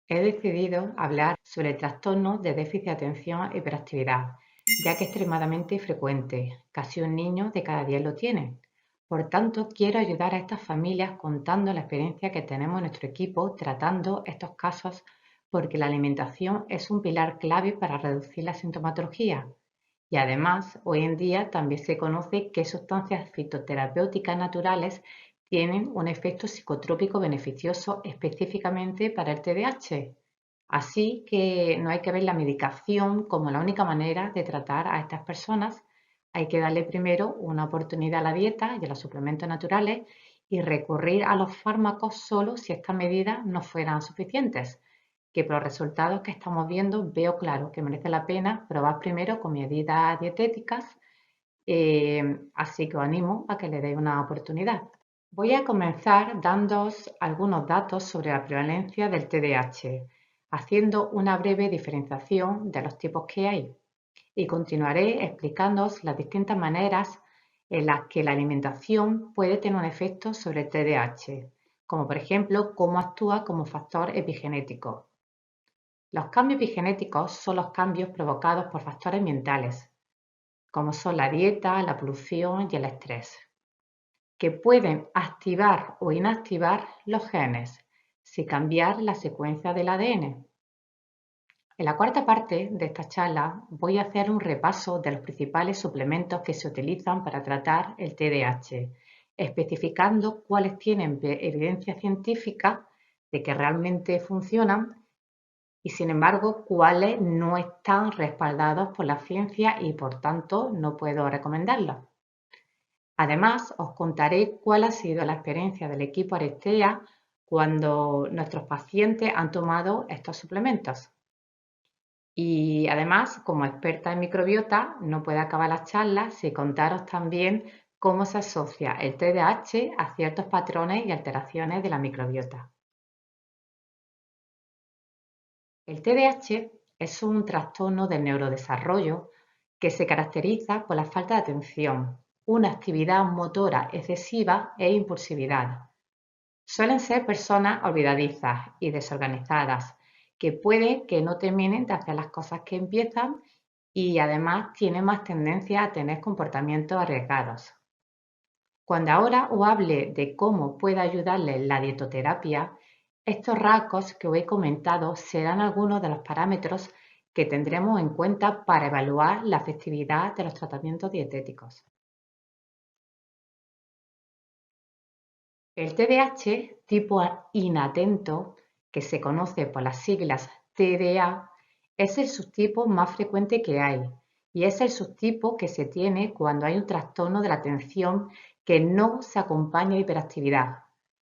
He decidido hablar sobre el trastorno de déficit de atención e hiperactividad, ya que es extremadamente frecuente, casi un niño de cada 10 lo tiene. Por tanto, quiero ayudar a estas familias contando la experiencia que tenemos en nuestro equipo tratando estos casos, porque la alimentación es un pilar clave para reducir la sintomatología. Y además, hoy en día también se conoce qué sustancias fitoterapéuticas naturales tienen un efecto psicotrópico beneficioso específicamente para el TDAH. Así que no hay que ver la medicación como la única manera de tratar a estas personas. Hay que darle primero una oportunidad a la dieta y a los suplementos naturales y recurrir a los fármacos solo si estas medidas no fueran suficientes, que por los resultados que estamos viendo veo claro que merece la pena probar primero con medidas dietéticas, así que os animo a que le deis una oportunidad. Voy a comenzar dándoos algunos datos sobre la prevalencia del TDAH, haciendo una breve diferenciación de los tipos que hay, y continuaré explicándoos las distintas maneras en las que la alimentación puede tener un efecto sobre el TDAH, como por ejemplo cómo actúa como factor epigenético. Los cambios epigenéticos son los cambios provocados por factores ambientales, como son la dieta, la polución y el estrés, que pueden activar o inactivar los genes sin cambiar la secuencia del ADN. En la cuarta parte de esta charla voy a hacer un repaso de los principales suplementos que se utilizan para tratar el TDAH, especificando cuáles tienen evidencia científica de que realmente funcionan y sin embargo cuáles no están respaldados por la ciencia y por tanto no puedo recomendarlos. Además, os contaré cuál ha sido la experiencia del equipo Arestea cuando nuestros pacientes han tomado estos suplementos. Y además, como experta en microbiota, no puedo acabar la charla sin contaros también cómo se asocia el TDAH a ciertos patrones y alteraciones de la microbiota. El TDAH es un trastorno del neurodesarrollo que se caracteriza por la falta de atención, una actividad motora excesiva e impulsividad. Suelen ser personas olvidadizas y desorganizadas, que puede que no terminen de hacer las cosas que empiezan y además tienen más tendencia a tener comportamientos arriesgados. Cuando ahora os hable de cómo puede ayudarles la dietoterapia, estos rasgos que os he comentado serán algunos de los parámetros que tendremos en cuenta para evaluar la efectividad de los tratamientos dietéticos. El TDAH tipo inatento, que se conoce por las siglas TDA, es el subtipo más frecuente que hay y es el subtipo que se tiene cuando hay un trastorno de la atención que no se acompaña de hiperactividad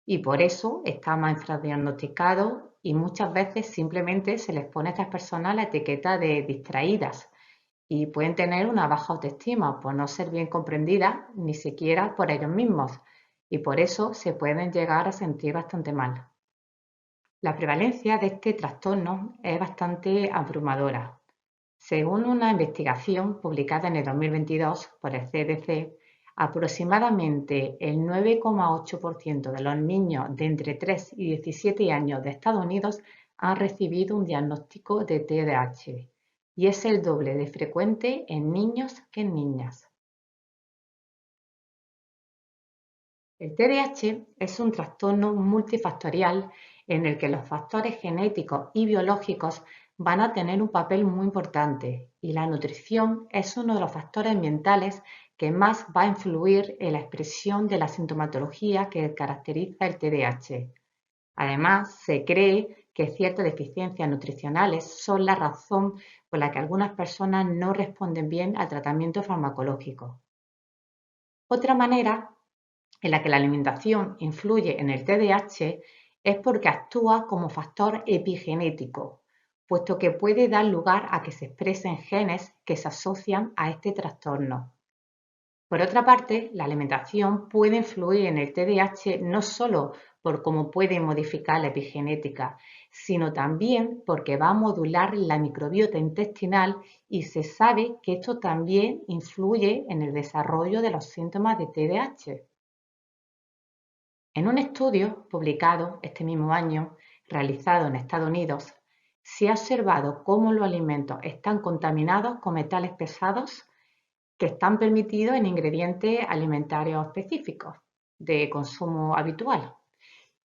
y por eso está más infradiagnosticado y muchas veces simplemente se les pone a estas personas la etiqueta de distraídas y pueden tener una baja autoestima por no ser bien comprendidas ni siquiera por ellos mismos y por eso se pueden llegar a sentir bastante mal. La prevalencia de este trastorno es bastante abrumadora. Según una investigación publicada en el 2022 por el CDC, aproximadamente el 9,8% de los niños de entre 3 y 17 años de Estados Unidos han recibido un diagnóstico de TDAH y es el doble de frecuente en niños que en niñas. El TDAH es un trastorno multifactorial en el que los factores genéticos y biológicos van a tener un papel muy importante y la nutrición es uno de los factores ambientales que más va a influir en la expresión de la sintomatología que caracteriza el TDAH. Además, se cree que ciertas deficiencias nutricionales son la razón por la que algunas personas no responden bien al tratamiento farmacológico. Otra manera en la que la alimentación influye en el TDAH es porque actúa como factor epigenético, puesto que puede dar lugar a que se expresen genes que se asocian a este trastorno. Por otra parte, la alimentación puede influir en el TDAH no solo por cómo puede modificar la epigenética, sino también porque va a modular la microbiota intestinal y se sabe que esto también influye en el desarrollo de los síntomas de TDAH. En un estudio publicado este mismo año, realizado en Estados Unidos, se ha observado cómo los alimentos están contaminados con metales pesados que están permitidos en ingredientes alimentarios específicos de consumo habitual.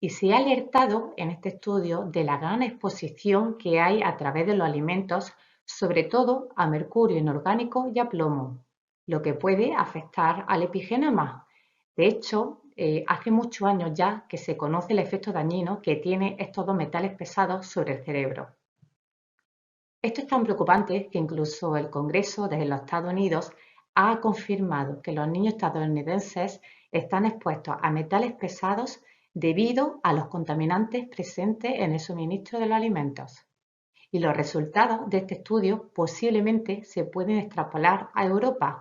Y se ha alertado en este estudio de la gran exposición que hay a través de los alimentos, sobre todo a mercurio inorgánico y a plomo, lo que puede afectar al epigenoma. De hecho, hace muchos años ya que se conoce el efecto dañino que tienen estos dos metales pesados sobre el cerebro. Esto es tan preocupante que incluso el Congreso de los Estados Unidos ha confirmado que los niños estadounidenses están expuestos a metales pesados debido a los contaminantes presentes en el suministro de los alimentos. Y los resultados de este estudio posiblemente se pueden extrapolar a Europa,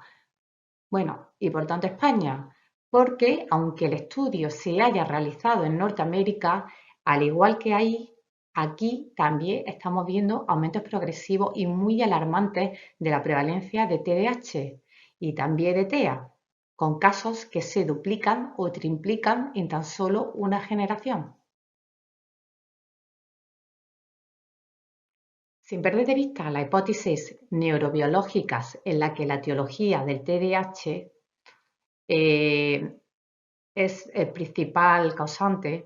bueno, y por tanto a España, porque aunque el estudio se haya realizado en Norteamérica, al igual que ahí, aquí también estamos viendo aumentos progresivos y muy alarmantes de la prevalencia de TDAH y también de TEA, con casos que se duplican o triplican en tan solo una generación. Sin perder de vista las hipótesis neurobiológicas en las que la etiología del TDAH es el principal causante,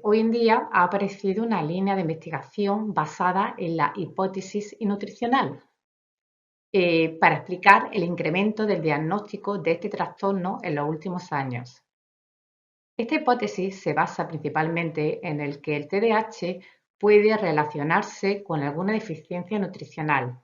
hoy en día ha aparecido una línea de investigación basada en la hipótesis nutricional para explicar el incremento del diagnóstico de este trastorno en los últimos años. Esta hipótesis se basa principalmente en el que el TDAH puede relacionarse con alguna deficiencia nutricional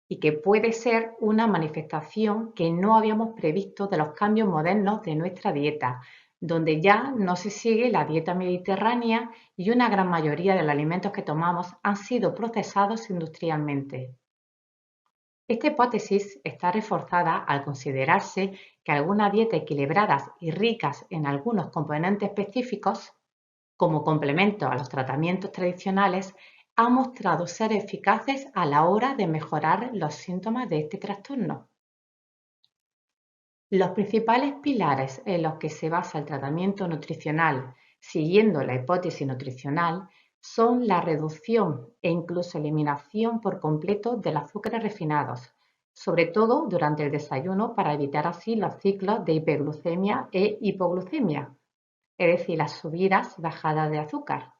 y que puede ser una manifestación que no habíamos previsto de los cambios modernos de nuestra dieta, donde ya no se sigue la dieta mediterránea y una gran mayoría de los alimentos que tomamos han sido procesados industrialmente. Esta hipótesis está reforzada al considerarse que algunas dietas equilibradas y ricas en algunos componentes específicos, como complemento a los tratamientos tradicionales, han mostrado ser eficaces a la hora de mejorar los síntomas de este trastorno. Los principales pilares en los que se basa el tratamiento nutricional, siguiendo la hipótesis nutricional, son la reducción e incluso eliminación por completo de los azúcares refinados, sobre todo durante el desayuno para evitar así los ciclos de hiperglucemia e hipoglucemia, es decir, las subidas y bajadas de azúcar.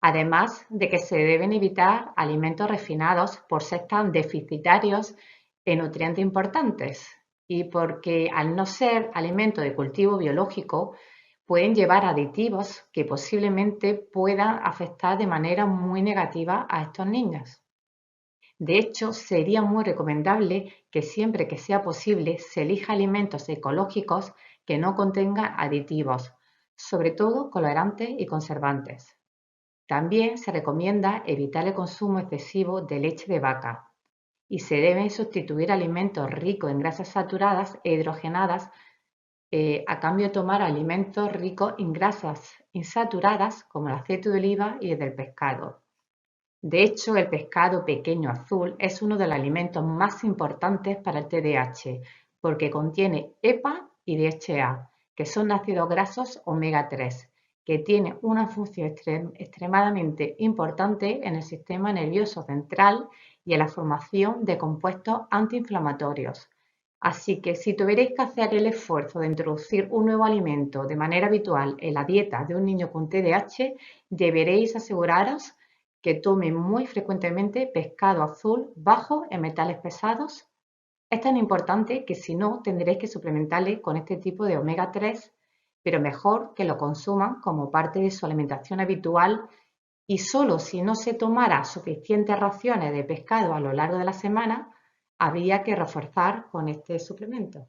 Además de que se deben evitar alimentos refinados por ser tan deficitarios en nutrientes importantes y porque al no ser alimentos de cultivo biológico pueden llevar aditivos que posiblemente puedan afectar de manera muy negativa a estos niños. De hecho, sería muy recomendable que siempre que sea posible se elija alimentos ecológicos que no contengan aditivos, sobre todo colorantes y conservantes. También se recomienda evitar el consumo excesivo de leche de vaca y se deben sustituir alimentos ricos en grasas saturadas e hidrogenadas a cambio de tomar alimentos ricos en grasas insaturadas como el aceite de oliva y el del pescado. De hecho, el pescado pequeño azul es uno de los alimentos más importantes para el TDAH porque contiene EPA y DHA, que son ácidos grasos omega 3, que tienen una función extremadamente importante en el sistema nervioso central y en la formación de compuestos antiinflamatorios. Así que si tuvierais que hacer el esfuerzo de introducir un nuevo alimento de manera habitual en la dieta de un niño con TDAH, deberéis aseguraros que tome muy frecuentemente pescado azul bajo en metales pesados. Es tan importante que si no, tendréis que suplementarle con este tipo de omega 3, pero mejor que lo consuman como parte de su alimentación habitual y solo si no se tomara suficientes raciones de pescado a lo largo de la semana, habría que reforzar con este suplemento.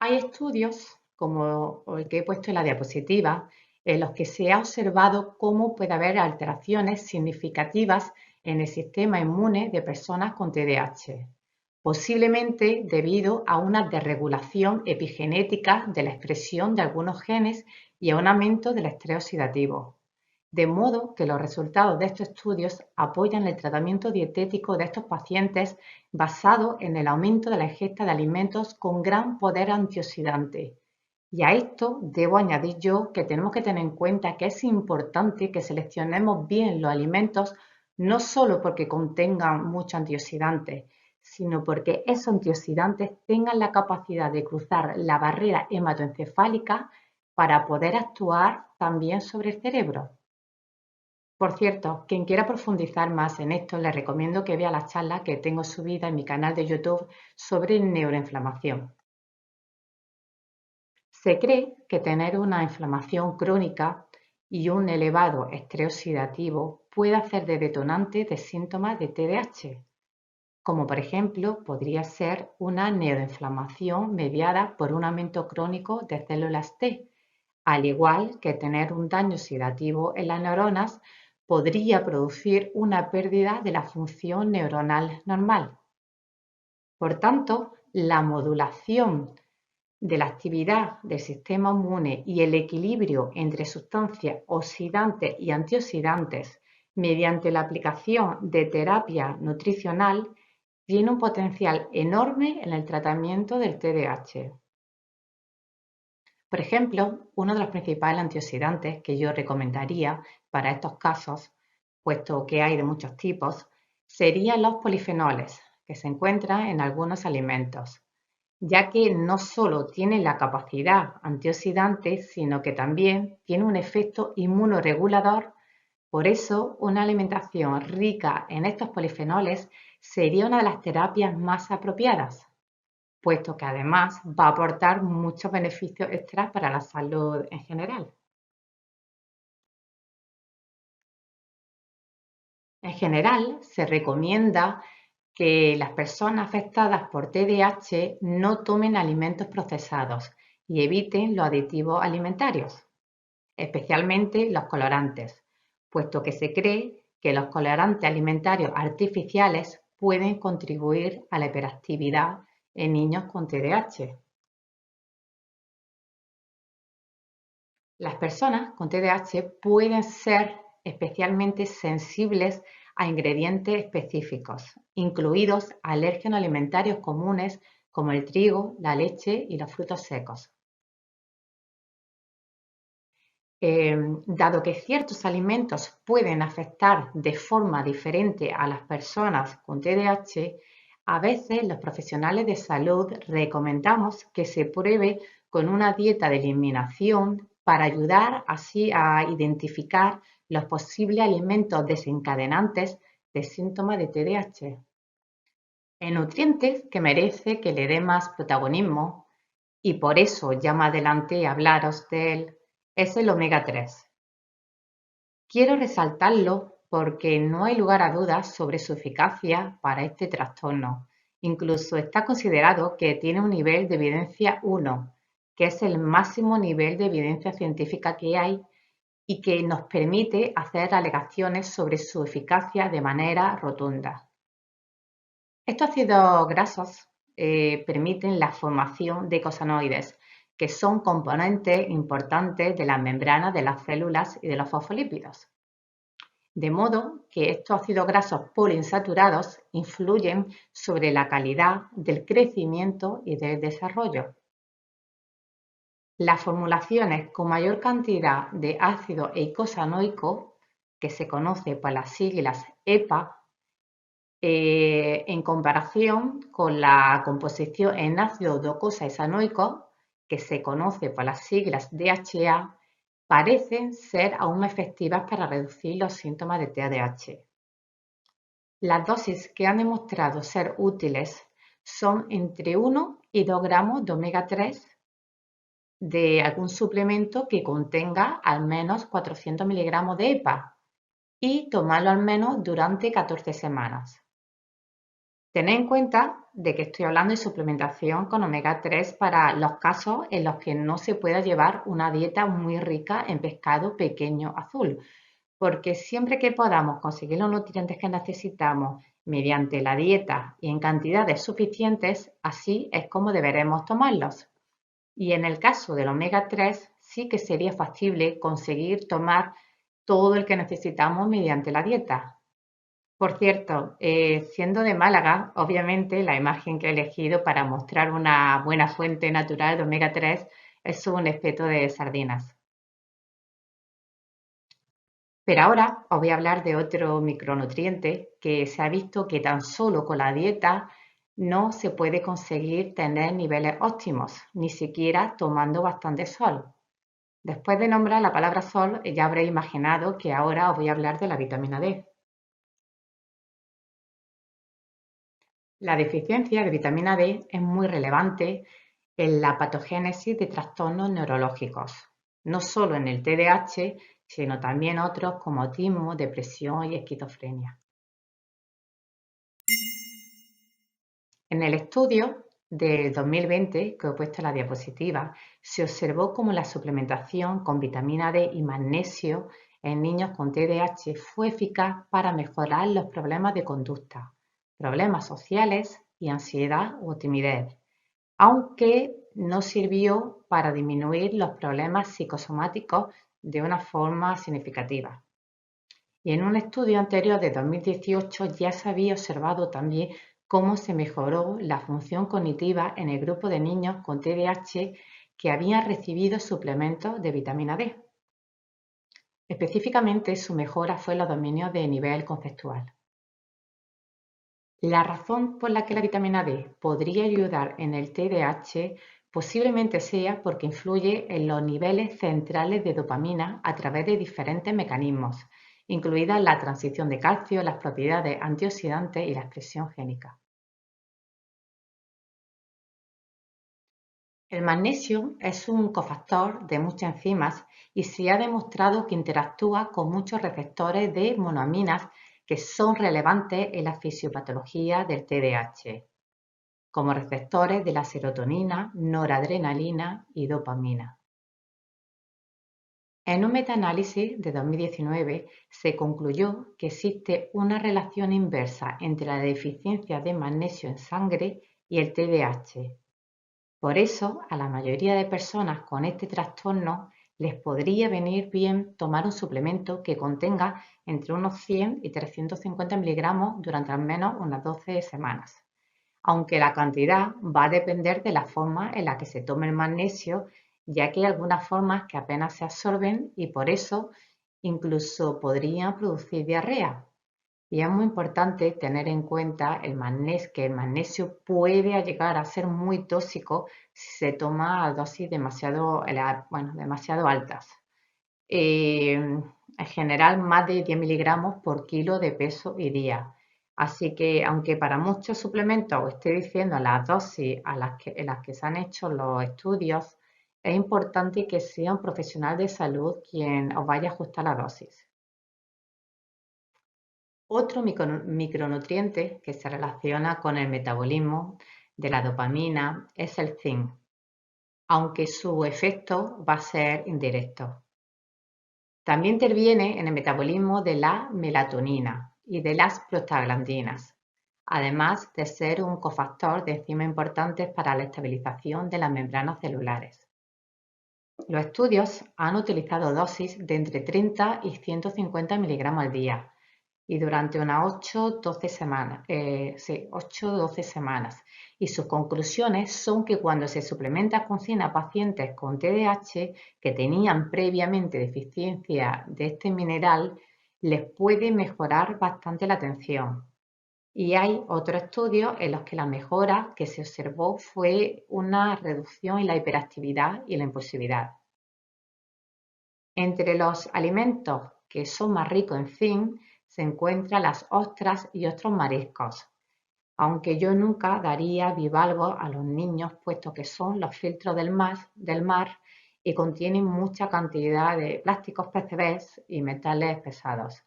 Hay estudios, como el que he puesto en la diapositiva, en los que se ha observado cómo puede haber alteraciones significativas en el sistema inmune de personas con TDAH, posiblemente debido a una desregulación epigenética de la expresión de algunos genes y a un aumento del estrés oxidativo. De modo que los resultados de estos estudios apoyan el tratamiento dietético de estos pacientes basado en el aumento de la ingesta de alimentos con gran poder antioxidante Y a esto debo añadir yo que tenemos que tener en cuenta que es importante que seleccionemos bien los alimentos, no solo porque contengan muchos antioxidantes, sino porque esos antioxidantes tengan la capacidad de cruzar la barrera hematoencefálica para poder actuar también sobre el cerebro. Por cierto, quien quiera profundizar más en esto, le recomiendo que vea la charla que tengo subida en mi canal de YouTube sobre neuroinflamación. Se cree que tener una inflamación crónica y un elevado estrés oxidativo puede hacer de detonante de síntomas de TDAH, como por ejemplo podría ser una neuroinflamación mediada por un aumento crónico de células T, al igual que tener un daño oxidativo en las neuronas podría producir una pérdida de la función neuronal normal. Por tanto, la modulación de la actividad del sistema inmune y el equilibrio entre sustancias oxidantes y antioxidantes mediante la aplicación de terapia nutricional tiene un potencial enorme en el tratamiento del TDAH. Por ejemplo, uno de los principales antioxidantes que yo recomendaría para estos casos, puesto que hay de muchos tipos, serían los polifenoles, que se encuentran en algunos alimentos, ya que no solo tiene la capacidad antioxidante, sino que también tiene un efecto inmunoregulador. Por eso, una alimentación rica en estos polifenoles sería una de las terapias más apropiadas, puesto que además va a aportar muchos beneficios extras para la salud en general. En general, se recomienda que las personas afectadas por TDAH no tomen alimentos procesados y eviten los aditivos alimentarios, especialmente los colorantes, puesto que se cree que los colorantes alimentarios artificiales pueden contribuir a la hiperactividad en niños con TDAH. Las personas con TDAH pueden ser especialmente sensibles a ingredientes específicos, incluidos alérgenos alimentarios comunes como el trigo, la leche y los frutos secos. Dado que ciertos alimentos pueden afectar de forma diferente a las personas con TDAH, a veces los profesionales de salud recomendamos que se pruebe con una dieta de eliminación para ayudar así a identificar los posibles alimentos desencadenantes de síntomas de TDAH. El nutriente que merece que le dé más protagonismo, y por eso ya más adelante hablaros de él, es el omega 3. Quiero resaltarlo porque no hay lugar a dudas sobre su eficacia para este trastorno. Incluso está considerado que tiene un nivel de evidencia 1, que es el máximo nivel de evidencia científica que hay y que nos permite hacer alegaciones sobre su eficacia de manera rotunda. Estos ácidos grasos permiten la formación de eicosanoides, que son componentes importantes de las membranas de las células y de los fosfolípidos. De modo que estos ácidos grasos poliinsaturados influyen sobre la calidad del crecimiento y del desarrollo. Las formulaciones con mayor cantidad de ácido eicosanoico, que se conoce por las siglas EPA, en comparación con la composición en ácido docosahexanoico, que se conoce por las siglas DHA, parecen ser aún más efectivas para reducir los síntomas de TDAH. Las dosis que han demostrado ser útiles son entre 1 y 2 gramos de omega 3 de algún suplemento que contenga al menos 400 miligramos de EPA y tomarlo al menos durante 14 semanas. Tened en cuenta de que estoy hablando de suplementación con omega 3 para los casos en los que no se pueda llevar una dieta muy rica en pescado pequeño azul, porque siempre que podamos conseguir los nutrientes que necesitamos mediante la dieta y en cantidades suficientes, así es como deberemos tomarlos. Y en el caso del omega 3 sí que sería factible conseguir tomar todo el que necesitamos mediante la dieta. Por cierto, siendo de Málaga, obviamente la imagen que he elegido para mostrar una buena fuente natural de omega 3 es un espeto de sardinas. Pero ahora os voy a hablar de otro micronutriente que se ha visto que tan solo con la dieta no se puede conseguir tener niveles óptimos, ni siquiera tomando bastante sol. Después de nombrar la palabra sol, ya habréis imaginado que ahora os voy a hablar de la vitamina D. La deficiencia de vitamina D es muy relevante en la patogénesis de trastornos neurológicos, no solo en el TDAH, sino también otros como autismo, depresión y esquizofrenia. En el estudio del 2020, que he puesto en la diapositiva, se observó cómo la suplementación con vitamina D y magnesio en niños con TDAH fue eficaz para mejorar los problemas de conducta, problemas sociales y ansiedad o timidez, aunque no sirvió para disminuir los problemas psicosomáticos de una forma significativa. Y en un estudio anterior de 2018 ya se había observado también cómo se mejoró la función cognitiva en el grupo de niños con TDAH que habían recibido suplementos de vitamina D. Específicamente, su mejora fue en los dominios de nivel conceptual. La razón por la que la vitamina D podría ayudar en el TDAH posiblemente sea porque influye en los niveles centrales de dopamina a través de diferentes mecanismos, incluida la transición de calcio, las propiedades antioxidantes y la expresión génica. El magnesio es un cofactor de muchas enzimas y se ha demostrado que interactúa con muchos receptores de monoaminas que son relevantes en la fisiopatología del TDAH, como receptores de la serotonina, noradrenalina y dopamina. En un metaanálisis de 2019 se concluyó que existe una relación inversa entre la deficiencia de magnesio en sangre y el TDAH. Por eso, a la mayoría de personas con este trastorno les podría venir bien tomar un suplemento que contenga entre unos 100 y 350 miligramos durante al menos unas 12 semanas, aunque la cantidad va a depender de la forma en la que se tome el magnesio, ya que hay algunas formas que apenas se absorben y por eso incluso podrían producir diarrea. Y es muy importante tener en cuenta que el magnesio puede llegar a ser muy tóxico si se toma a dosis demasiado altas. En general, más de 10 miligramos por kilo de peso y día. Así que, aunque para muchos suplementos os estoy diciendo las dosis en las que se han hecho los estudios, es importante que sea un profesional de salud quien os vaya a ajustar la dosis. Otro micronutriente que se relaciona con el metabolismo de la dopamina es el zinc, aunque su efecto va a ser indirecto. También interviene en el metabolismo de la melatonina y de las prostaglandinas, además de ser un cofactor de enzimas importantes para la estabilización de las membranas celulares. Los estudios han utilizado dosis de entre 30 y 150 miligramos al día y durante unas 8-12 semanas. Y sus conclusiones son que cuando se suplementa con zinc a pacientes con TDAH que tenían previamente deficiencia de este mineral, les puede mejorar bastante la atención. Y hay otros estudios en los que la mejora que se observó fue una reducción en la hiperactividad y la impulsividad. Entre los alimentos que son más ricos en zinc se encuentran las ostras y otros mariscos, aunque yo nunca daría bivalvos a los niños puesto que son los filtros del mar y contienen mucha cantidad de plásticos PCBs y metales pesados.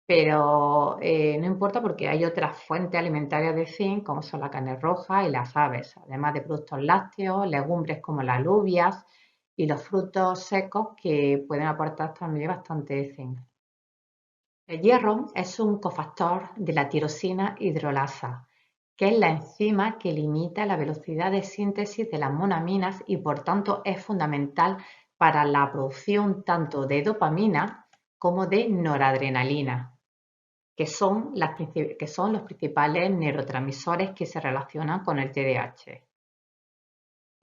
Pero no importa porque hay otras fuentes alimentarias de zinc como son la carne roja y las aves, además de productos lácteos, legumbres como las alubias y los frutos secos que pueden aportar también bastante zinc. El hierro es un cofactor de la tirosina hidrolasa, que es la enzima que limita la velocidad de síntesis de las monoaminas y por tanto es fundamental para la producción tanto de dopamina como de noradrenalina, que son los principales neurotransmisores que se relacionan con el TDAH.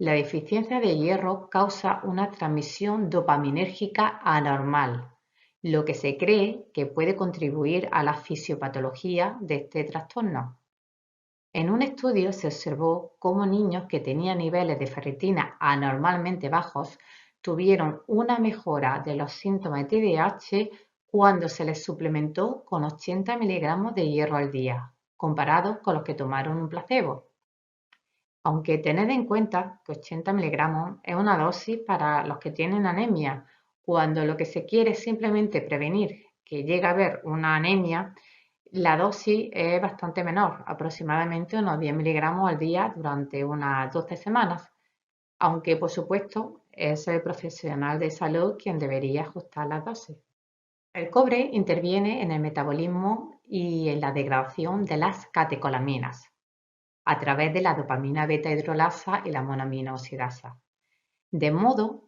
La deficiencia de hierro causa una transmisión dopaminérgica anormal, lo que se cree que puede contribuir a la fisiopatología de este trastorno. En un estudio se observó cómo niños que tenían niveles de ferritina anormalmente bajos tuvieron una mejora de los síntomas de TDAH cuando se les suplementó con 80 miligramos de hierro al día, comparados con los que tomaron un placebo. Aunque tened en cuenta que 80 miligramos es una dosis para los que tienen anemia, cuando lo que se quiere es simplemente prevenir que llegue a haber una anemia, la dosis es bastante menor, aproximadamente unos 10 miligramos al día durante unas 12 semanas, aunque por supuesto es el profesional de salud quien debería ajustar las dosis. El cobre interviene en el metabolismo y en la degradación de las catecolaminas a través de la dopamina beta hidrolasa y la monoamina oxidasa. De modo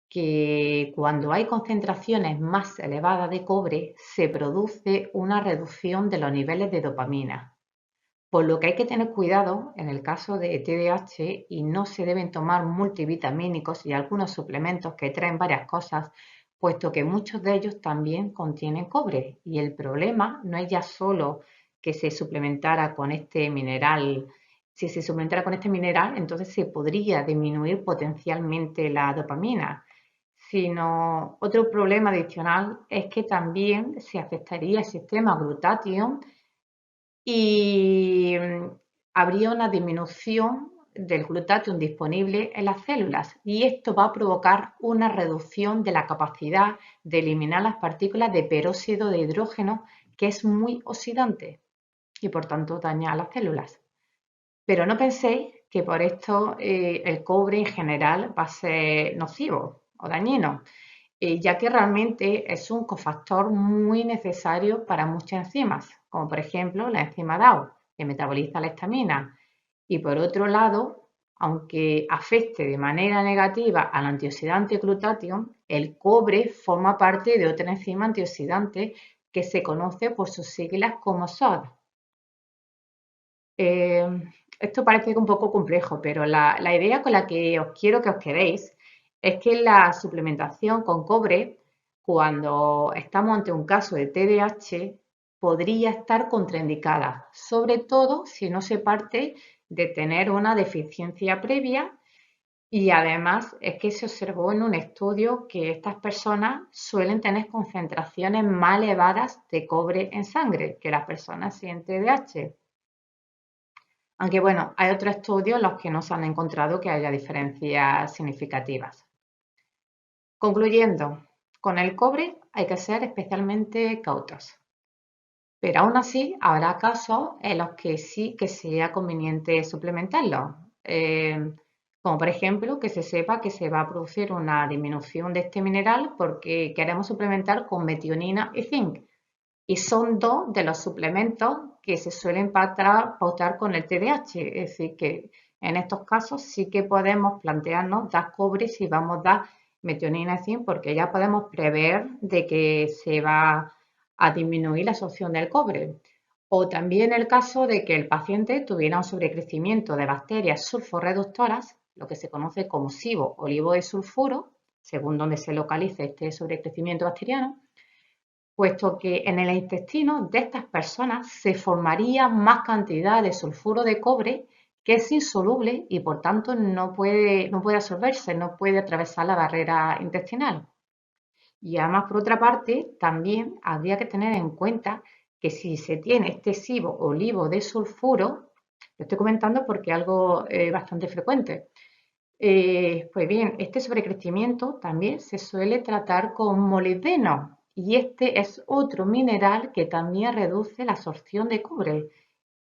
que cuando hay concentraciones más elevadas de cobre, se produce una reducción de los niveles de dopamina. Por lo que hay que tener cuidado en el caso de TDAH y no se deben tomar multivitamínicos y algunos suplementos que traen varias cosas, puesto que muchos de ellos también contienen cobre. Y el problema no es ya solo que se suplementara con este mineral. Si se suplementara con este mineral, entonces se podría disminuir potencialmente la dopamina, sino otro problema adicional es que también se afectaría el sistema glutatión y habría una disminución del glutatión disponible en las células y esto va a provocar una reducción de la capacidad de eliminar las partículas de peróxido de hidrógeno, que es muy oxidante y por tanto daña a las células. Pero no penséis que por esto el cobre en general va a ser nocivo o dañino, ya que realmente es un cofactor muy necesario para muchas enzimas, como por ejemplo la enzima DAO, que metaboliza la histamina. Y por otro lado, aunque afecte de manera negativa al antioxidante glutatión, el cobre forma parte de otra enzima antioxidante que se conoce por sus siglas como SOD. Esto parece un poco complejo, pero la idea con la que os quiero que os quedéis es que la suplementación con cobre, cuando estamos ante un caso de TDAH, podría estar contraindicada, sobre todo si no se parte de tener una deficiencia previa y además es que se observó en un estudio que estas personas suelen tener concentraciones más elevadas de cobre en sangre que las personas sin TDAH. Aunque bueno, hay otros estudios en los que no se han encontrado que haya diferencias significativas. Concluyendo, con el cobre hay que ser especialmente cautos, pero aún así habrá casos en los que sí que sea conveniente suplementarlo, como por ejemplo que se sepa que se va a producir una disminución de este mineral porque queremos suplementar con metionina y zinc, y son dos de los suplementos que se suelen pautar con el TDAH. Es decir, que en estos casos sí que podemos plantearnos dar cobre si vamos a dar metionina y zinc, porque ya podemos prever de que se va a disminuir la absorción del cobre. O también el caso de que el paciente tuviera un sobrecrecimiento de bacterias sulforreductoras, lo que se conoce como SIBO o sulfuro, según donde se localice este sobrecrecimiento bacteriano, puesto que en el intestino de estas personas se formaría más cantidad de sulfuro de cobre que es insoluble y por tanto no puede absorberse, no puede atravesar la barrera intestinal. Y además, por otra parte, también habría que tener en cuenta que si se tiene este SIBO o LIBO de sulfuro, lo estoy comentando porque es algo bastante frecuente, pues bien, este sobrecrecimiento también se suele tratar con molibdeno y este es otro mineral que también reduce la absorción de cobre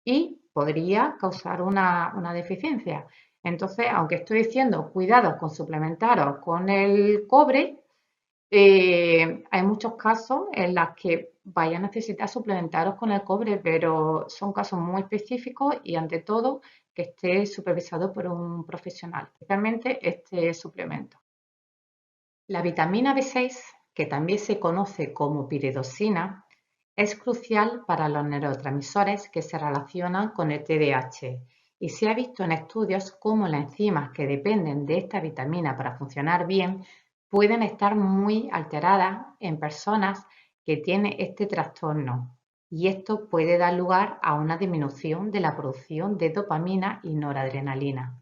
y podría causar una deficiencia. Entonces, aunque estoy diciendo cuidado con suplementaros con el cobre, hay muchos casos en los que vaya a necesitar suplementaros con el cobre, pero son casos muy específicos y ante todo que esté supervisado por un profesional, especialmente este suplemento. La vitamina B6, que también se conoce como piridosina, es crucial para los neurotransmisores que se relacionan con el TDAH y se ha visto en estudios cómo las enzimas que dependen de esta vitamina para funcionar bien pueden estar muy alteradas en personas que tienen este trastorno, y esto puede dar lugar a una disminución de la producción de dopamina y noradrenalina.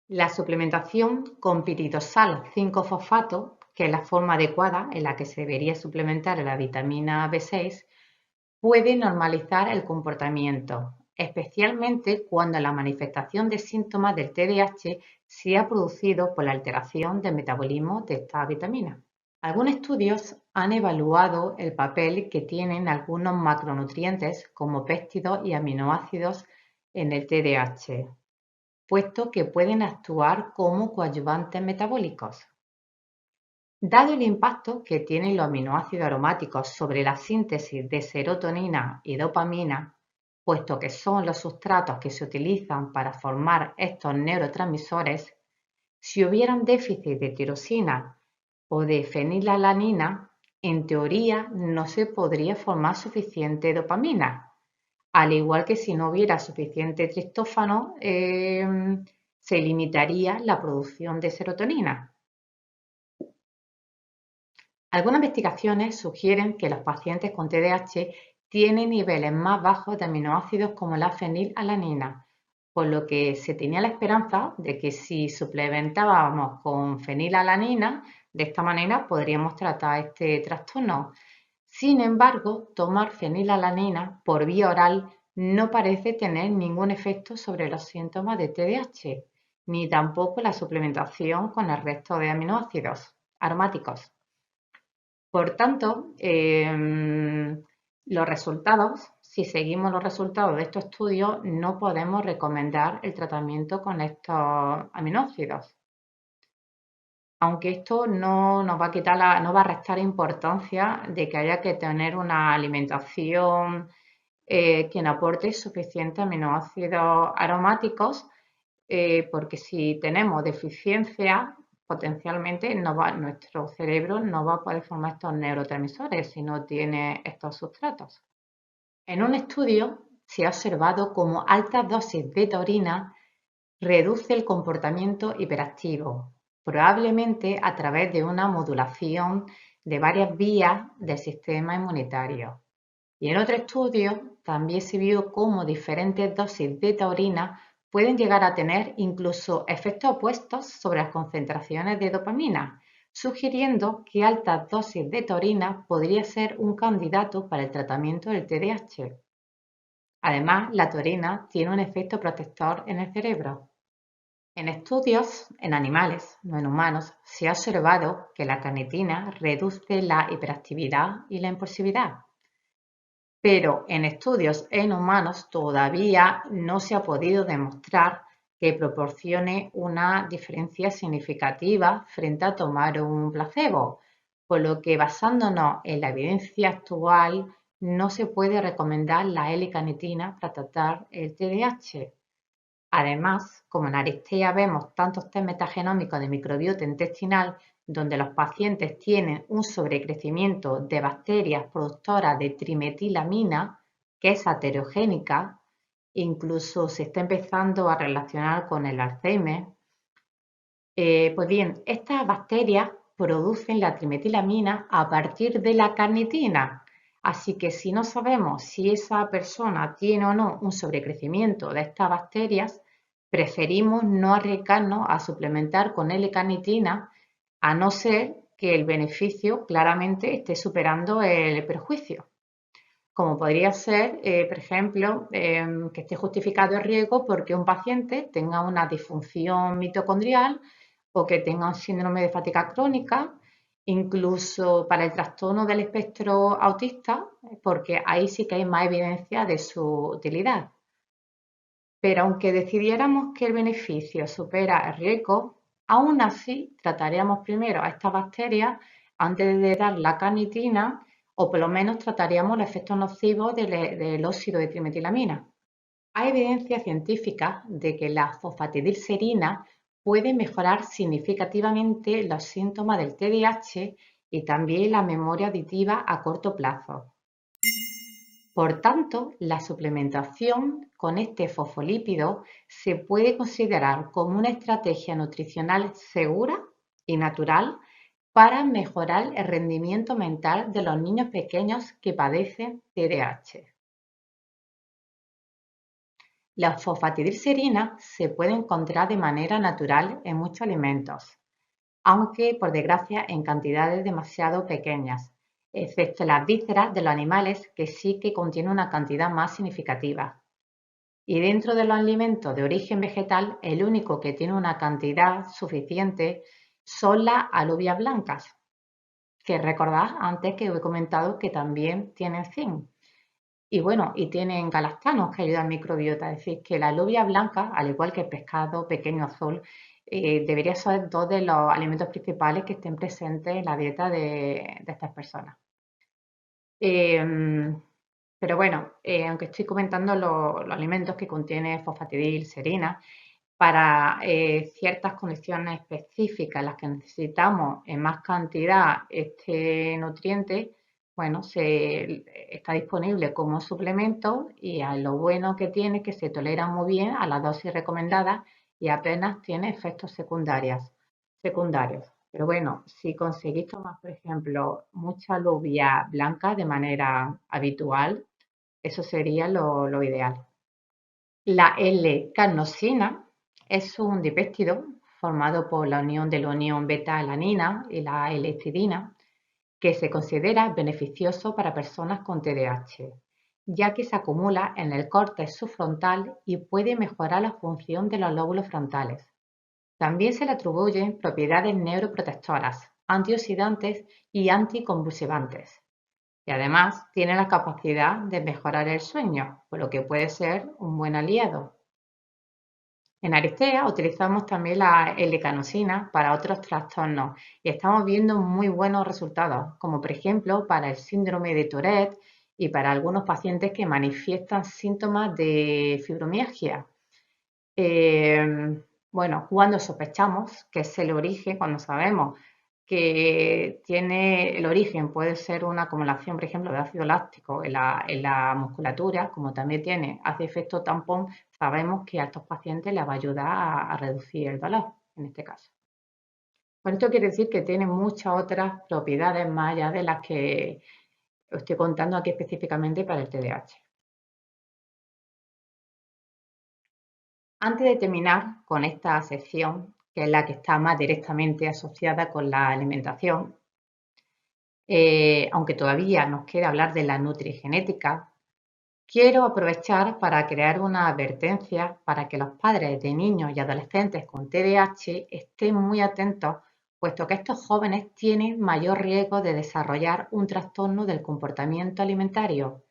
La suplementación con piridosal 5-fosfato, que es la forma adecuada en la que se debería suplementar la vitamina B6, puede normalizar el comportamiento, especialmente cuando la manifestación de síntomas del TDAH se ha producido por la alteración del metabolismo de esta vitamina. Algunos estudios han evaluado el papel que tienen algunos macronutrientes como péptidos y aminoácidos en el TDAH, puesto que pueden actuar como coadyuvantes metabólicos. Dado el impacto que tienen los aminoácidos aromáticos sobre la síntesis de serotonina y dopamina, puesto que son los sustratos que se utilizan para formar estos neurotransmisores, si hubiera un déficit de tirosina o de fenilalanina, en teoría no se podría formar suficiente dopamina, al igual que si no hubiera suficiente triptófano, se limitaría la producción de serotonina. Algunas investigaciones sugieren que los pacientes con TDAH tienen niveles más bajos de aminoácidos como la fenilalanina, por lo que se tenía la esperanza de que si suplementábamos con fenilalanina, de esta manera podríamos tratar este trastorno. Sin embargo, tomar fenilalanina por vía oral no parece tener ningún efecto sobre los síntomas de TDAH, ni tampoco la suplementación con el resto de aminoácidos aromáticos. Por tanto, si seguimos los resultados de estos estudios, no podemos recomendar el tratamiento con estos aminoácidos. Aunque esto no nos va a quitar no va a restar importancia de que haya que tener una alimentación que nos aporte suficientes aminoácidos aromáticos, porque si tenemos deficiencia, potencialmente nuestro cerebro no va a poder formar estos neurotransmisores si no tiene estos sustratos. En un estudio se ha observado cómo altas dosis de taurina reduce el comportamiento hiperactivo, probablemente a través de una modulación de varias vías del sistema inmunitario. Y en otro estudio también se vio cómo diferentes dosis de taurina pueden llegar a tener incluso efectos opuestos sobre las concentraciones de dopamina, sugiriendo que altas dosis de taurina podría ser un candidato para el tratamiento del TDAH. Además, la taurina tiene un efecto protector en el cerebro. En estudios en animales, no en humanos, se ha observado que la carnitina reduce la hiperactividad y la impulsividad. Pero en estudios en humanos todavía no se ha podido demostrar que proporcione una diferencia significativa frente a tomar un placebo, por lo que basándonos en la evidencia actual no se puede recomendar la L-carnitina para tratar el TDAH. Además, como en Aristea vemos tantos test metagenómicos de microbiota intestinal donde los pacientes tienen un sobrecrecimiento de bacterias productoras de trimetilamina, que es aterogénica, incluso se está empezando a relacionar con el Alzheimer. Pues bien, estas bacterias producen la trimetilamina a partir de la carnitina. Así que si no sabemos si esa persona tiene o no un sobrecrecimiento de estas bacterias, preferimos no arriesgarnos a suplementar con L-carnitina, a no ser que el beneficio claramente esté superando el perjuicio. Como podría ser, por ejemplo, que esté justificado el riesgo porque un paciente tenga una disfunción mitocondrial o que tenga un síndrome de fatiga crónica, incluso para el trastorno del espectro autista, porque ahí sí que hay más evidencia de su utilidad. Pero aunque decidiéramos que el beneficio supera el riesgo, aún así trataríamos primero a estas bacterias antes de dar la carnitina, o por lo menos trataríamos los efectos nocivos del óxido de trimetilamina. Hay evidencia científica de que la fosfatidilcerina puede mejorar significativamente los síntomas del TDAH y también la memoria auditiva a corto plazo. Por tanto, la suplementación con este fosfolípido se puede considerar como una estrategia nutricional segura y natural para mejorar el rendimiento mental de los niños pequeños que padecen TDAH. La fosfatidilcerina se puede encontrar de manera natural en muchos alimentos, aunque por desgracia en cantidades demasiado pequeñas, excepto las vísceras de los animales que sí que contienen una cantidad más significativa. Y dentro de los alimentos de origen vegetal, el único que tiene una cantidad suficiente son las alubias blancas, que recordad antes que os he comentado que también tienen zinc. Y bueno, y tienen galactanos que ayudan al microbiota, es decir, que la alubia blanca, al igual que el pescado pequeño azul, debería ser dos de los alimentos principales que estén presentes en la dieta de estas personas. Pero bueno, aunque estoy comentando los alimentos que contienen fosfatidilcerina, para ciertas condiciones específicas en las que necesitamos en más cantidad este nutriente, bueno, está disponible como suplemento y lo bueno que tiene es que se tolera muy bien a la dosis recomendada y apenas tiene efectos secundarios. Pero bueno, si conseguís tomar, por ejemplo, mucha alubia blanca de manera habitual, eso sería lo ideal. La L-carnosina es un dipéptido formado por la unión de la unión beta-alanina y la L-histidina que se considera beneficioso para personas con TDAH, ya que se acumula en el córtex subfrontal y puede mejorar la función de los lóbulos frontales. También se le atribuyen propiedades neuroprotectoras, antioxidantes y anticonvulsivantes. Y además tiene la capacidad de mejorar el sueño, por lo que puede ser un buen aliado. En Aristea utilizamos también la L-carnosina para otros trastornos y estamos viendo muy buenos resultados, como por ejemplo para el síndrome de Tourette y para algunos pacientes que manifiestan síntomas de fibromialgia. Bueno, cuando sospechamos que es el origen, cuando sabemos que tiene el origen, puede ser una acumulación, por ejemplo, de ácido láctico en la musculatura, como también hace efecto tampón, sabemos que a estos pacientes les va a ayudar a reducir el dolor, en este caso. Bueno, esto quiere decir que tiene muchas otras propiedades más allá de las que os estoy contando aquí específicamente para el TDAH. Antes de terminar con esta sección, que es la que está más directamente asociada con la alimentación, aunque todavía nos queda hablar de la nutrigenética, quiero aprovechar para crear una advertencia para que los padres de niños y adolescentes con TDAH estén muy atentos, puesto que estos jóvenes tienen mayor riesgo de desarrollar un trastorno del comportamiento alimentario,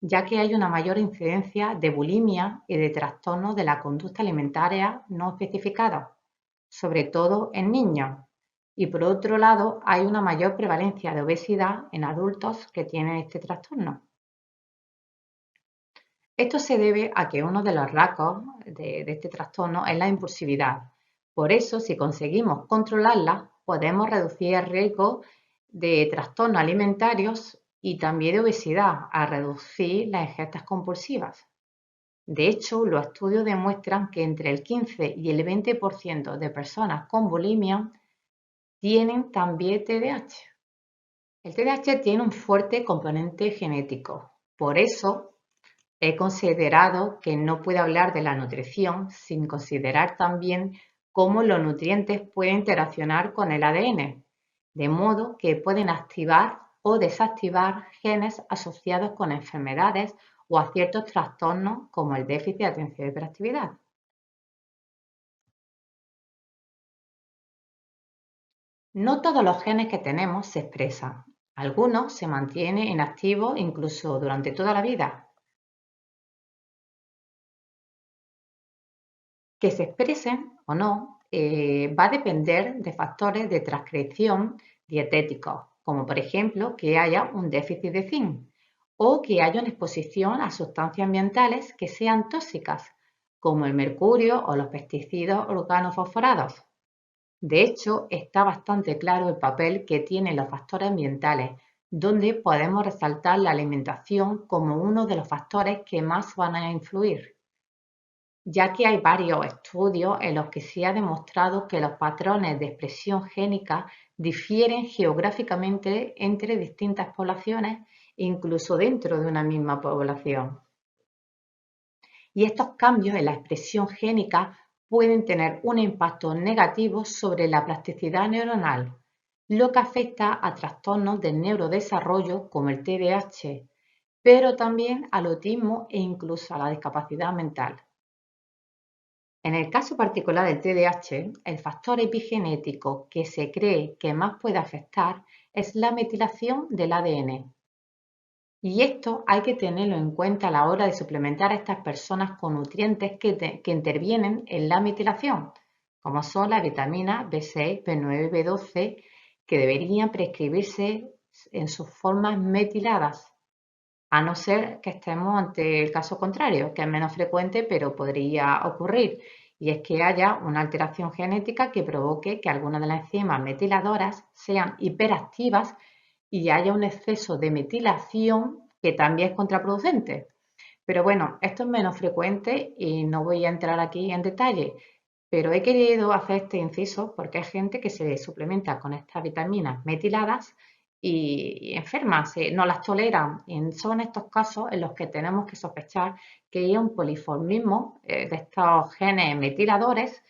ya que hay una mayor incidencia de bulimia y de trastornos de la conducta alimentaria no especificados, sobre todo en niños. Y por otro lado, hay una mayor prevalencia de obesidad en adultos que tienen este trastorno. Esto se debe a que uno de los rasgos de este trastorno es la impulsividad. Por eso, si conseguimos controlarla, podemos reducir el riesgo de trastornos alimentarios y también de obesidad, a reducir las ingestas compulsivas. De hecho, los estudios demuestran que entre el 15 y el 20% de personas con bulimia tienen también TDAH. El TDAH tiene un fuerte componente genético. Por eso, he considerado que no puedo hablar de la nutrición sin considerar también cómo los nutrientes pueden interaccionar con el ADN, de modo que pueden activar o desactivar genes asociados con enfermedades o a ciertos trastornos como el déficit de atención y hiperactividad. No todos los genes que tenemos se expresan. Algunos se mantienen inactivos incluso durante toda la vida. Que se expresen o no va a depender de factores de transcripción dietéticos, como por ejemplo que haya un déficit de zinc o que haya una exposición a sustancias ambientales que sean tóxicas, como el mercurio o los pesticidas organofosforados. De hecho, está bastante claro el papel que tienen los factores ambientales, donde podemos resaltar la alimentación como uno de los factores que más van a influir, ya que hay varios estudios en los que se ha demostrado que los patrones de expresión génica difieren geográficamente entre distintas poblaciones, incluso dentro de una misma población. Y estos cambios en la expresión génica pueden tener un impacto negativo sobre la plasticidad neuronal, lo que afecta a trastornos del neurodesarrollo como el TDAH, pero también al autismo e incluso a la discapacidad mental. En el caso particular del TDAH, el factor epigenético que se cree que más puede afectar es la metilación del ADN. Y esto hay que tenerlo en cuenta a la hora de suplementar a estas personas con nutrientes que intervienen en la metilación, como son las vitaminas B6, B9, B12, que deberían prescribirse en sus formas metiladas, a no ser que estemos ante el caso contrario, que es menos frecuente, pero podría ocurrir, y es que haya una alteración genética que provoque que algunas de las enzimas metiladoras sean hiperactivas y haya un exceso de metilación que también es contraproducente. Pero bueno, esto es menos frecuente y no voy a entrar aquí en detalle, pero he querido hacer este inciso porque hay gente que se suplementa con estas vitaminas metiladas y enferma, no las toleran. Y son estos casos en los que tenemos que sospechar que hay un poliformismo de estos genes metiladores,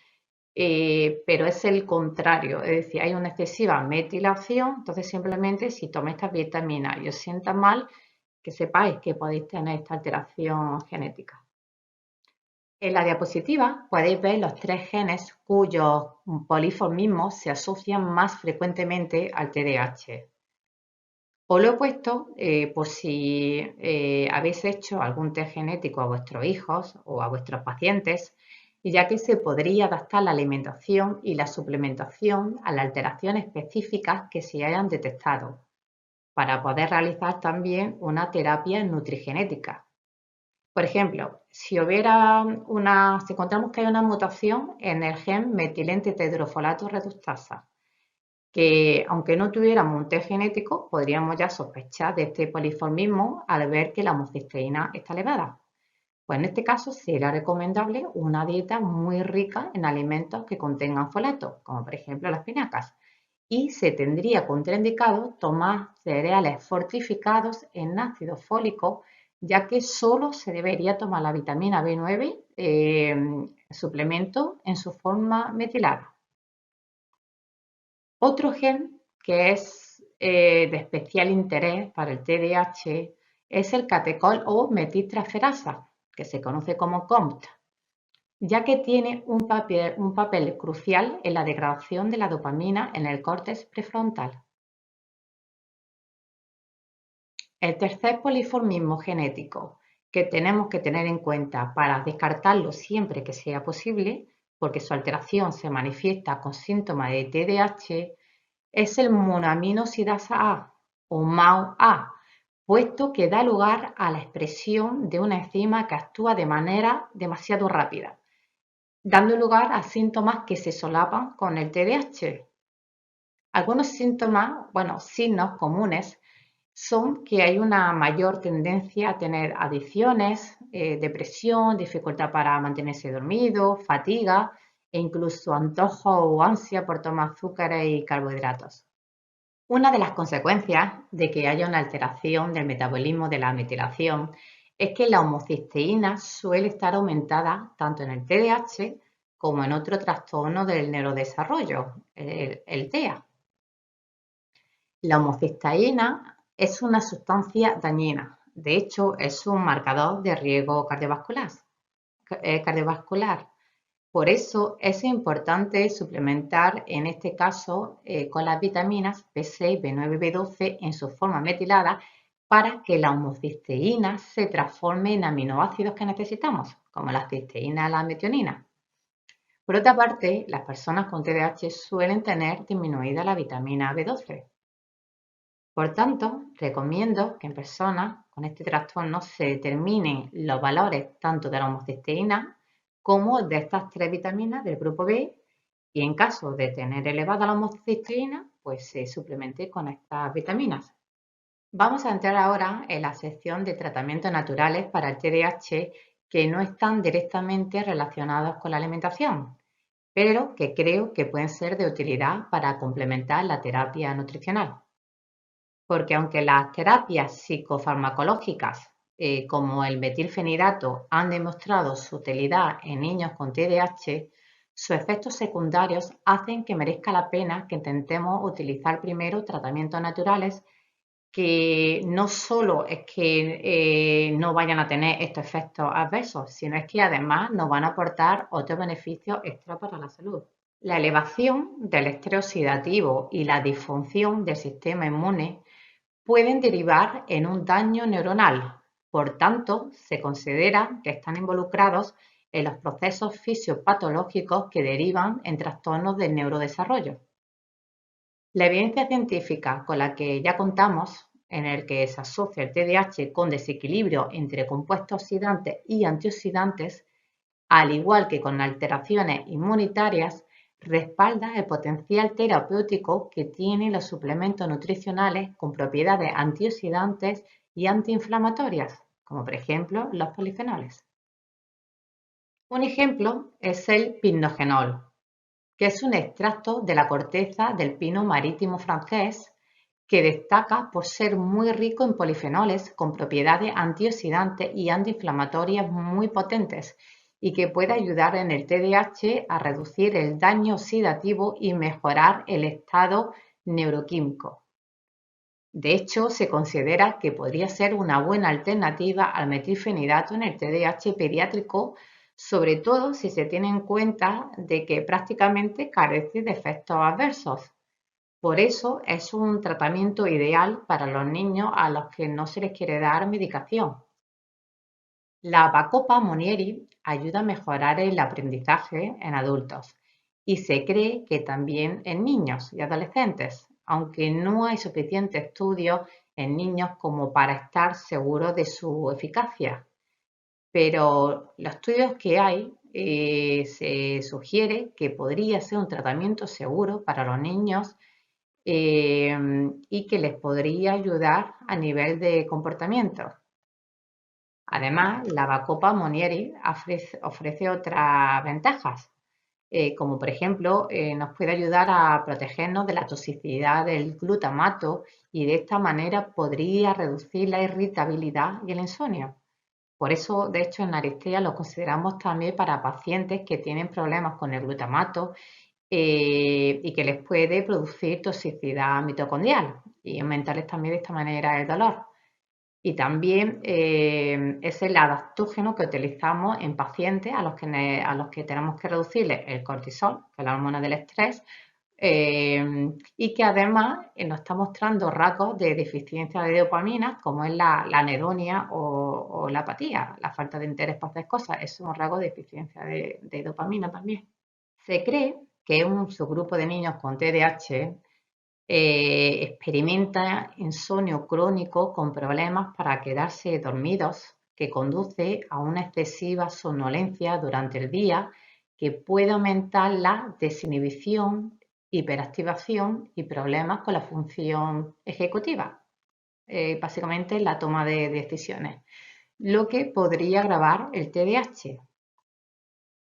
pero es el contrario, es decir, hay una excesiva metilación, entonces simplemente si tomáis estas vitaminas y os sienta mal, que sepáis que podéis tener esta alteración genética. En la diapositiva podéis ver los 3 genes cuyos poliformismos se asocian más frecuentemente al TDAH. Os lo he puesto por si habéis hecho algún test genético a vuestros hijos o a vuestros pacientes, ya que se podría adaptar la alimentación y la suplementación a las alteraciones específicas que se hayan detectado, para poder realizar también una terapia nutrigenética. Por ejemplo, si encontramos que hay una mutación en el gen metilente tetrofolato reductasa, que aunque no tuviéramos un test genético, podríamos ya sospechar de este poliformismo al ver que la homocisteína está elevada. Pues en este caso será recomendable una dieta muy rica en alimentos que contengan folato, como por ejemplo las espinacas, y se tendría contraindicado tomar cereales fortificados en ácido fólico, ya que solo se debería tomar la vitamina B9 suplemento en su forma metilada. Otro gen que es de especial interés para el TDAH es el catecol o metiltransferasa, que se conoce como COMT, ya que tiene un papel crucial en la degradación de la dopamina en el córtex prefrontal. El tercer poliformismo genético que tenemos que tener en cuenta para descartarlo siempre que sea posible, porque su alteración se manifiesta con síntomas de TDAH, es el monoaminosidasa A o MAO-A, puesto que da lugar a la expresión de una enzima que actúa de manera demasiado rápida, dando lugar a síntomas que se solapan con el TDAH. Algunos signos comunes son que hay una mayor tendencia a tener adicciones, depresión, dificultad para mantenerse dormido, fatiga e incluso antojo o ansia por tomar azúcares y carbohidratos. Una de las consecuencias de que haya una alteración del metabolismo de la metilación es que la homocisteína suele estar aumentada tanto en el TDAH como en otro trastorno del neurodesarrollo, el TEA. La homocisteína es una sustancia dañina, de hecho es un marcador de riesgo cardiovascular. Por eso es importante suplementar, en este caso, con las vitaminas B6, B9, B12 en su forma metilada para que la homocisteína se transforme en aminoácidos que necesitamos, como la cisteína y la metionina. Por otra parte, las personas con TDAH suelen tener disminuida la vitamina B12. Por tanto, recomiendo que en personas con este trastorno se determinen los valores tanto de la homocisteína como de estas 3 vitaminas del grupo B, y en caso de tener elevada la homocisteína, pues se suplemente con estas vitaminas. Vamos a entrar ahora en la sección de tratamientos naturales para el TDAH que no están directamente relacionados con la alimentación, pero que creo que pueden ser de utilidad para complementar la terapia nutricional. Porque aunque las terapias psicofarmacológicas como el metilfenidato han demostrado su utilidad en niños con TDAH, sus efectos secundarios hacen que merezca la pena que intentemos utilizar primero tratamientos naturales que no solo es que no vayan a tener estos efectos adversos, sino es que además nos van a aportar otros beneficios extra para la salud. La elevación del estrés oxidativo y la disfunción del sistema inmune pueden derivar en un daño neuronal. Por tanto, se considera que están involucrados en los procesos fisiopatológicos que derivan en trastornos del neurodesarrollo. La evidencia científica con la que ya contamos, en el que se asocia el TDAH con desequilibrio entre compuestos oxidantes y antioxidantes, al igual que con alteraciones inmunitarias, respalda el potencial terapéutico que tienen los suplementos nutricionales con propiedades antioxidantes y antiinflamatorias, como por ejemplo los polifenoles. Un ejemplo es el pinogenol, que es un extracto de la corteza del pino marítimo francés que destaca por ser muy rico en polifenoles con propiedades antioxidantes y antiinflamatorias muy potentes y que puede ayudar en el TDAH a reducir el daño oxidativo y mejorar el estado neuroquímico. De hecho, se considera que podría ser una buena alternativa al metilfenidato en el TDAH pediátrico, sobre todo si se tiene en cuenta de que prácticamente carece de efectos adversos. Por eso es un tratamiento ideal para los niños a los que no se les quiere dar medicación. La Bacopa Monieri ayuda a mejorar el aprendizaje en adultos y se cree que también en niños y adolescentes, aunque no hay suficientes estudios en niños como para estar seguros de su eficacia. Pero los estudios que hay se sugiere que podría ser un tratamiento seguro para los niños y que les podría ayudar a nivel de comportamiento. Además, la Bacopa Monieri ofrece otras ventajas, como por ejemplo nos puede ayudar a protegernos de la toxicidad del glutamato y de esta manera podría reducir la irritabilidad y el insomnio. Por eso, de hecho, en Aristea lo consideramos también para pacientes que tienen problemas con el glutamato y que les puede producir toxicidad mitocondrial y aumentarles también de esta manera el dolor. Y también es el adaptógeno que utilizamos en pacientes a los que tenemos que reducirle el cortisol, que es la hormona del estrés, y que además nos está mostrando rasgos de deficiencia de dopamina, como es la anedonia o la apatía, la falta de interés por hacer cosas, es un rasgo de deficiencia de dopamina también. Se cree que un subgrupo de niños con TDAH experimenta insomnio crónico con problemas para quedarse dormidos, que conduce a una excesiva somnolencia durante el día que puede aumentar la desinhibición, hiperactivación y problemas con la función ejecutiva, básicamente la toma de decisiones, lo que podría agravar el TDAH.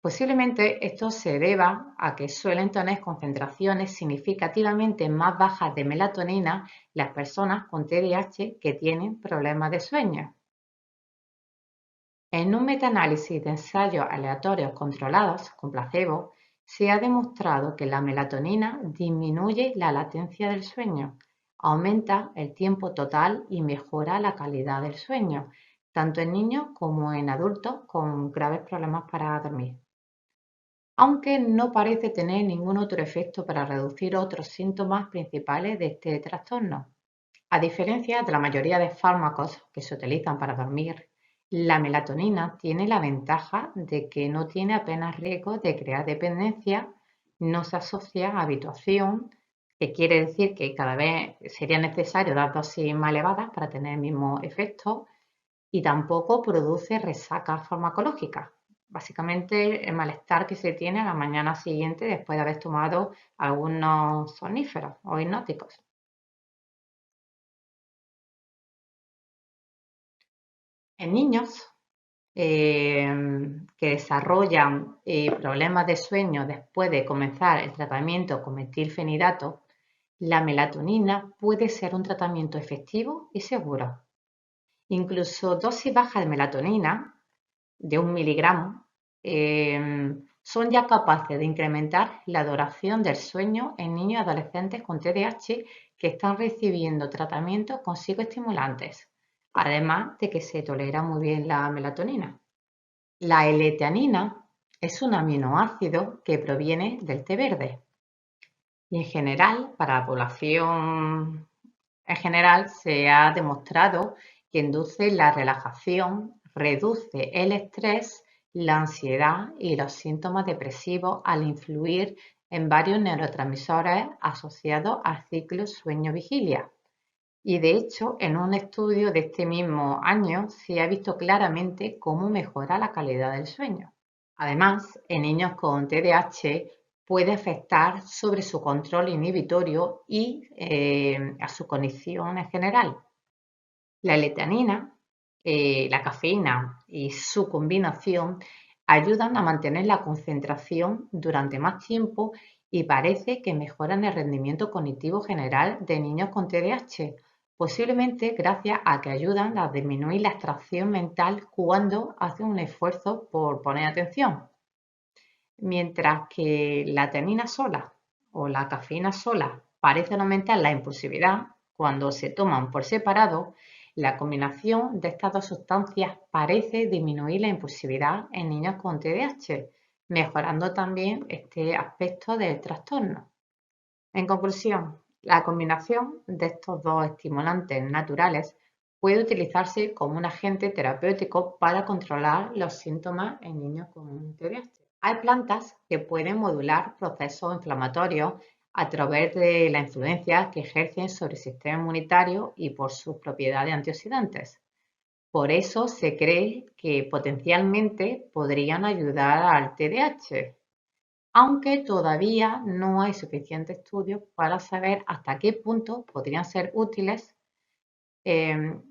Posiblemente esto se deba a que suelen tener concentraciones significativamente más bajas de melatonina las personas con TDAH que tienen problemas de sueño. En un metaanálisis de ensayos aleatorios controlados con placebo, se ha demostrado que la melatonina disminuye la latencia del sueño, aumenta el tiempo total y mejora la calidad del sueño, tanto en niños como en adultos con graves problemas para dormir, aunque no parece tener ningún otro efecto para reducir otros síntomas principales de este trastorno. A diferencia de la mayoría de fármacos que se utilizan para dormir, la melatonina tiene la ventaja de que no tiene apenas riesgo de crear dependencia, no se asocia a habituación, que quiere decir que cada vez sería necesario dar dosis más elevadas para tener el mismo efecto, y tampoco produce resaca farmacológica. Básicamente el malestar que se tiene a la mañana siguiente después de haber tomado algunos somníferos o hipnóticos. En niños que desarrollan problemas de sueño después de comenzar el tratamiento con metilfenidato, la melatonina puede ser un tratamiento efectivo y seguro. Incluso dosis bajas de melatonina, de 1 miligramo, son ya capaces de incrementar la duración del sueño en niños y adolescentes con TDAH que están recibiendo tratamientos con psicoestimulantes, además de que se tolera muy bien la melatonina. La L-teanina es un aminoácido que proviene del té verde y en general, para la población en general, se ha demostrado que induce la relajación, reduce el estrés, la ansiedad y los síntomas depresivos al influir en varios neurotransmisores asociados al ciclo sueño-vigilia. Y de hecho, en un estudio de este mismo año se ha visto claramente cómo mejora la calidad del sueño. Además, en niños con TDAH puede afectar sobre su control inhibitorio y a su cognición en general. La L-teanina, la cafeína y su combinación ayudan a mantener la concentración durante más tiempo y parece que mejoran el rendimiento cognitivo general de niños con TDAH, posiblemente gracias a que ayudan a disminuir la abstracción mental cuando hacen un esfuerzo por poner atención. Mientras que la teanina sola o la cafeína sola parecen aumentar la impulsividad cuando se toman por separado, la combinación de estas dos sustancias parece disminuir la impulsividad en niños con TDAH, mejorando también este aspecto del trastorno. En conclusión, la combinación de estos dos estimulantes naturales puede utilizarse como un agente terapéutico para controlar los síntomas en niños con TDAH. Hay plantas que pueden modular procesos inflamatorios a través de la influencia que ejercen sobre el sistema inmunitario y por sus propiedades antioxidantes. Por eso se cree que potencialmente podrían ayudar al TDAH, aunque todavía no hay suficientes estudios para saber hasta qué punto podrían ser útiles.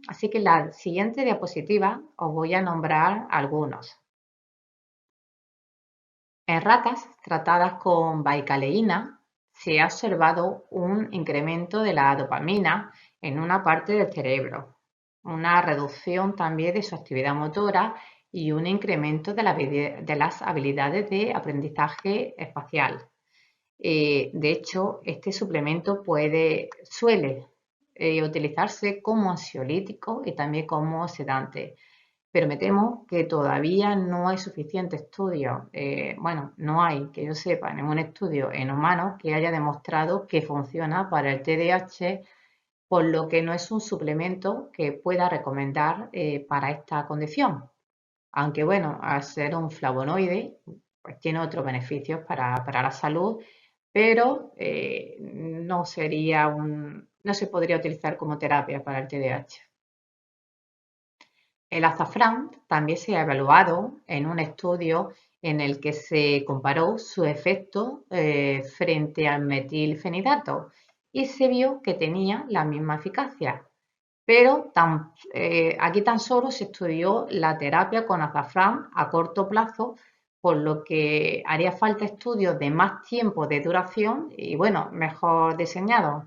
Así que en la siguiente diapositiva os voy a nombrar algunos. En ratas tratadas con baicaleína se ha observado un incremento de la dopamina en una parte del cerebro, una reducción también de su actividad motora y un incremento de las habilidades de aprendizaje espacial. De hecho, este suplemento suele utilizarse como ansiolítico y también como sedante, pero me temo que todavía no hay suficiente estudio, bueno, no hay, que yo sepa, ningún estudio en humanos que haya demostrado que funciona para el TDAH, por lo que no es un suplemento que pueda recomendar para esta condición. Aunque bueno, al ser un flavonoide, pues tiene otros beneficios para la salud, pero no no se podría utilizar como terapia para el TDAH. El azafrán también se ha evaluado en un estudio en el que se comparó su efecto frente al metilfenidato y se vio que tenía la misma eficacia. Pero aquí tan solo se estudió la terapia con azafrán a corto plazo, por lo que haría falta estudios de más tiempo de duración y, bueno, mejor diseñados.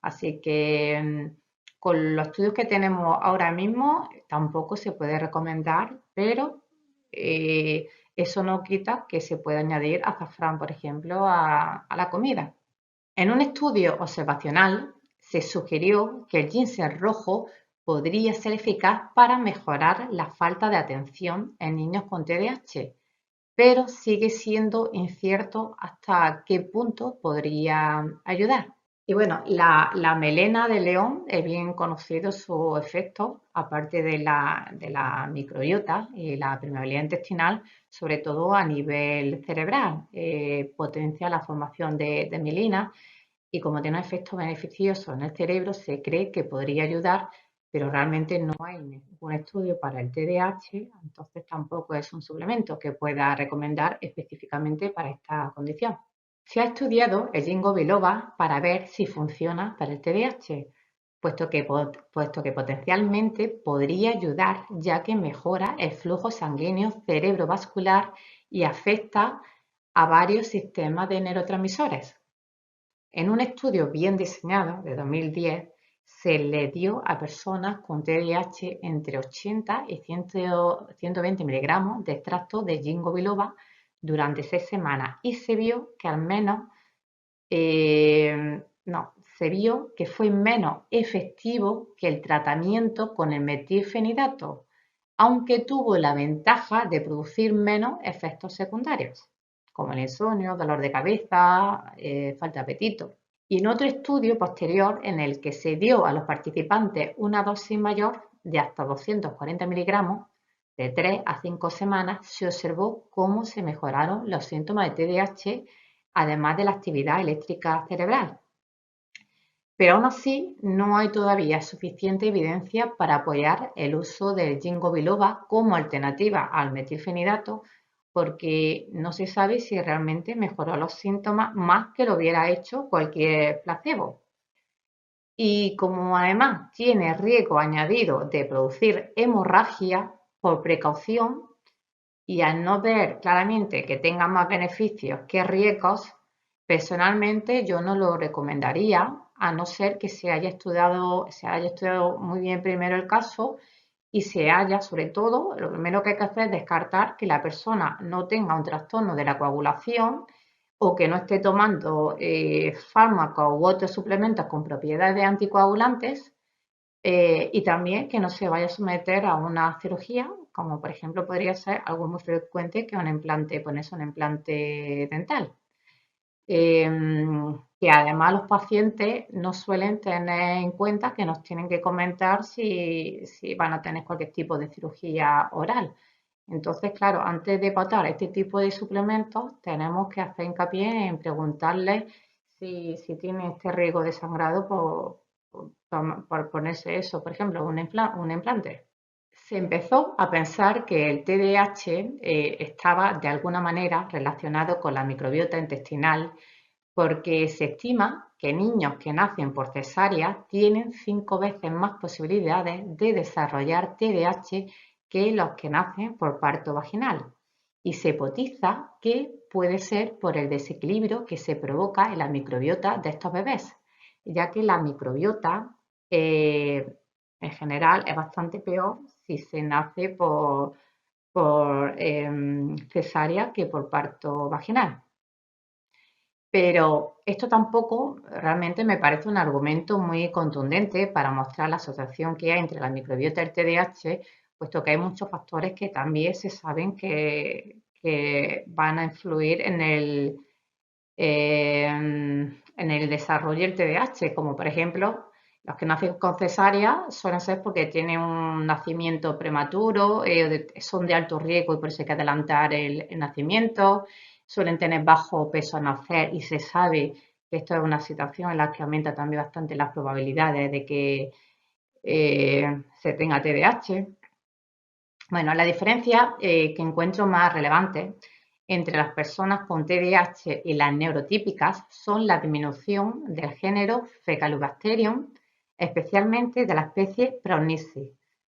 Así que con los estudios que tenemos ahora mismo tampoco se puede recomendar, pero eso no quita que se pueda añadir azafrán, por ejemplo, a la comida. En un estudio observacional se sugirió que el ginseng rojo podría ser eficaz para mejorar la falta de atención en niños con TDAH, pero sigue siendo incierto hasta qué punto podría ayudar. Y bueno, la melena de león es bien conocido su efecto, aparte de la microbiota y la permeabilidad intestinal, sobre todo a nivel cerebral. Potencia la formación de mielina y como tiene un efecto beneficioso en el cerebro, se cree que podría ayudar, pero realmente no hay ningún estudio para el TDAH, entonces tampoco es un suplemento que pueda recomendar específicamente para esta condición. Se ha estudiado el ginkgo biloba para ver si funciona para el TDAH, puesto que potencialmente podría ayudar ya que mejora el flujo sanguíneo cerebrovascular y afecta a varios sistemas de neurotransmisores. En un estudio bien diseñado de 2010, se le dio a personas con TDAH entre 80 y 120 miligramos de extracto de ginkgo biloba durante 6 semanas y se vio que al menos, se vio que fue menos efectivo que el tratamiento con el metilfenidato, aunque tuvo la ventaja de producir menos efectos secundarios, como el insomnio, dolor de cabeza, falta de apetito. Y en otro estudio posterior en el que se dio a los participantes una dosis mayor de hasta 240 miligramos de 3 a 5 semanas, se observó cómo se mejoraron los síntomas de TDAH, además de la actividad eléctrica cerebral. Pero aún así, no hay todavía suficiente evidencia para apoyar el uso del ginkgo biloba como alternativa al metilfenidato, porque no se sabe si realmente mejoró los síntomas más que lo hubiera hecho cualquier placebo. Y como además tiene riesgo añadido de producir hemorragia, por precaución y al no ver claramente que tenga más beneficios que riesgos, personalmente yo no lo recomendaría, a no ser que se haya estudiado muy bien primero el caso y se haya, sobre todo, lo primero que hay que hacer es descartar que la persona no tenga un trastorno de la coagulación o que no esté tomando fármacos u otros suplementos con propiedades anticoagulantes, y también que no se vaya a someter a una cirugía, como por ejemplo podría ser algo muy frecuente que ponerse un implante dental. Que además los pacientes no suelen tener en cuenta que nos tienen que comentar si van a tener cualquier tipo de cirugía oral. Entonces, claro, antes de pautar este tipo de suplementos, tenemos que hacer hincapié en preguntarles si tiene este riesgo de sangrado por ponerse eso, por ejemplo, un implante. Se empezó a pensar que el TDAH estaba de alguna manera relacionado con la microbiota intestinal, porque se estima que niños que nacen por cesárea tienen 5 veces más posibilidades de desarrollar TDAH que los que nacen por parto vaginal. Y se hipotiza que puede ser por el desequilibrio que se provoca en la microbiota de estos bebés, ya que la microbiota en general es bastante peor si se nace por cesárea que por parto vaginal. Pero esto tampoco realmente me parece un argumento muy contundente para mostrar la asociación que hay entre la microbiota y el TDAH, puesto que hay muchos factores que también se saben que van a influir en el desarrollo del TDAH, como por ejemplo los que nacen con cesárea suelen ser porque tienen un nacimiento prematuro, son de alto riesgo y por eso hay que adelantar el nacimiento, suelen tener bajo peso al nacer y se sabe que esto es una situación en la que aumenta también bastante las probabilidades de que se tenga TDAH. Bueno, la diferencia que encuentro más relevante entre las personas con TDAH y las neurotípicas son la disminución del género Fecalibacterium, especialmente de la especie Prognisis,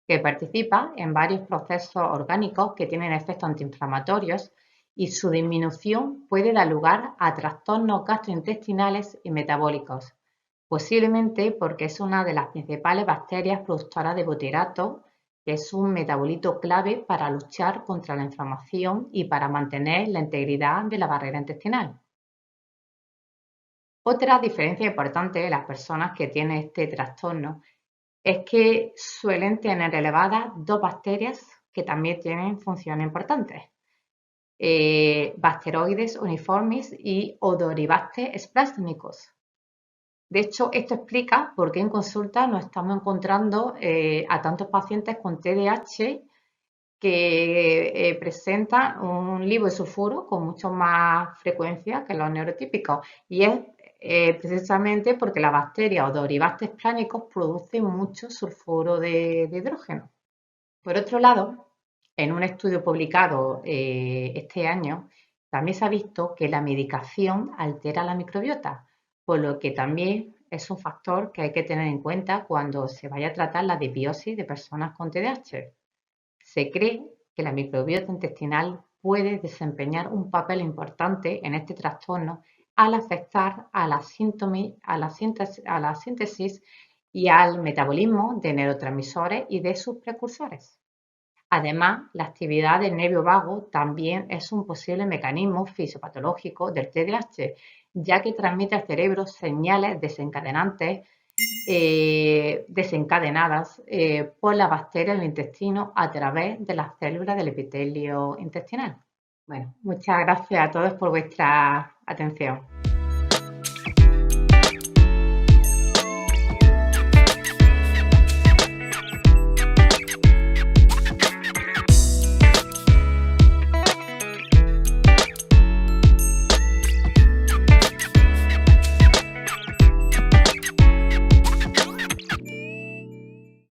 que participa en varios procesos orgánicos que tienen efectos antiinflamatorios y su disminución puede dar lugar a trastornos gastrointestinales y metabólicos, posiblemente porque es una de las principales bacterias productoras de butirato, que es un metabolito clave para luchar contra la inflamación y para mantener la integridad de la barrera intestinal. Otra diferencia importante de las personas que tienen este trastorno es que suelen tener elevadas dos bacterias que también tienen funciones importantes. Bacteroides uniformis y Odoribacter splasmicus. De hecho, esto explica por qué en consulta nos estamos encontrando a tantos pacientes con TDAH que presentan un liposulfuro con mucho más frecuencia que los neurotípicos. Y es precisamente porque la bacteria Odoribacter splasmicus produce mucho sulfuro de hidrógeno. Por otro lado, en un estudio publicado este año, también se ha visto que la medicación altera la microbiota, por lo que también es un factor que hay que tener en cuenta cuando se vaya a tratar la disbiosis de personas con TDAH. Se cree que la microbiota intestinal puede desempeñar un papel importante en este trastorno al afectar a la síntesis y al metabolismo de neurotransmisores y de sus precursores. Además, la actividad del nervio vago también es un posible mecanismo fisiopatológico del TDAH, ya que transmite al cerebro señales desencadenadas por las bacterias del intestino a través de las células del epitelio intestinal. Bueno, muchas gracias a todos por vuestra atención.